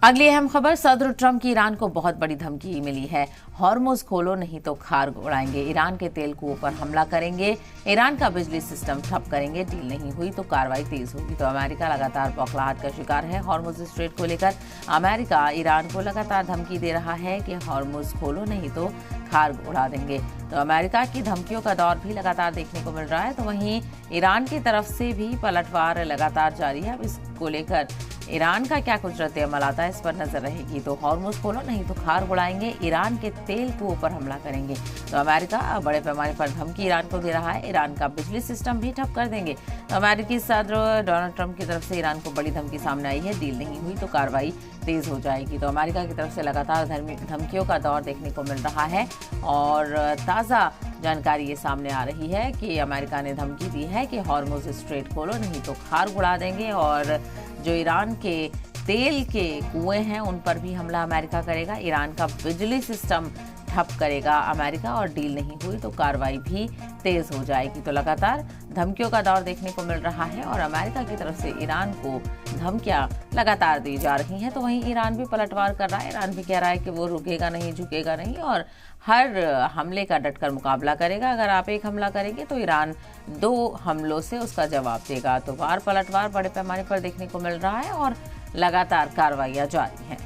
अगली अहम खबर, सदर ट्रंप की ईरान को बहुत बड़ी धमकी मिली है। हॉर्मुज खोलो नहीं तो खार उड़ाएंगे, ईरान के तेल कुओं पर हमला करेंगे, ईरान का बिजली सिस्टम ठप करेंगे, डील नहीं हुई तो कार्रवाई तेज होगी। तो अमेरिका लगातार बौखलाहट का शिकार है। हॉर्मुज स्ट्रेट को लेकर अमेरिका ईरान को लगातार धमकी दे रहा है कि हॉर्मुज खोलो नहीं तो खार उड़ा देंगे। तो अमेरिका की धमकियों का दौर भी लगातार देखने को मिल रहा है। तो वहीं ईरान की तरफ से भी पलटवार लगातार जारी है। अब इसको लेकर ईरान का क्या कुछ रद्द अमल आता है, इस पर नजर रहेगी। तो हॉर्मुज खोलो नहीं तो खार उड़ाएंगे, ईरान के तेल कुओं पर हमला करेंगे। तो अमेरिका बड़े पैमाने पर धमकी ईरान को दे रहा है, ईरान का बिजली सिस्टम भी ठप कर देंगे। तो अमेरिकी सदर डोनाल्ड ट्रंप की तरफ से ईरान को बड़ी धमकी सामने आई है, डील नहीं हुई तो कार्रवाई तेज हो जाएगी। तो अमेरिका की तरफ से लगातार धमकियों का दौर देखने को मिल रहा है और ताज़ा जानकारी ये सामने आ रही है कि अमेरिका ने धमकी दी है कि हॉर्मुज स्ट्रेट खोलो नहीं तो खार उड़ा देंगे और जो ईरान के तेल के कुएं हैं उन पर भी हमला अमेरिका करेगा, ईरान का बिजली सिस्टम ठप करेगा अमेरिका और डील नहीं हुई तो कार्रवाई भी तेज हो जाएगी। तो लगातार धमकियों का दौर देखने को मिल रहा है और अमेरिका की तरफ से ईरान को धमकियां लगातार दी जा रही हैं। तो वहीं ईरान भी पलटवार कर रहा है, ईरान भी कह रहा है कि वो रुकेगा नहीं, झुकेगा नहीं और हर हमले का डटकर मुकाबला करेगा। अगर आप एक हमला करेंगे तो ईरान 2 हमलों से उसका जवाब देगा। तो वार पलटवार बड़े पैमाने पर देखने को मिल रहा है और लगातार कार्रवाइयां जारी हैं।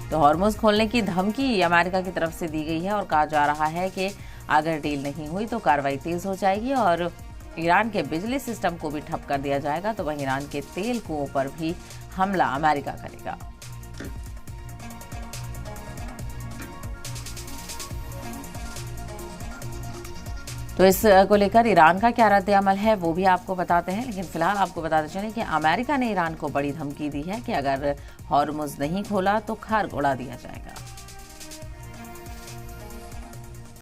तो हॉर्मुज खोलने की धमकी अमेरिका की तरफ से दी गई है और कहा जा रहा है कि अगर डील नहीं हुई तो कार्रवाई तेज हो जाएगी और ईरान के बिजली सिस्टम को भी ठप कर दिया जाएगा। तो वहीं ईरान के तेल कुओं पर भी हमला अमेरिका करेगा। तो इस को लेकर ईरान का क्या रद्द अमल है वो भी आपको बताते हैं, लेकिन फिलहाल आपको बताते चलें कि अमेरिका ने ईरान को बड़ी धमकी दी है कि अगर हॉर्मुज नहीं खोला तो खार उड़ा दिया जाएगा।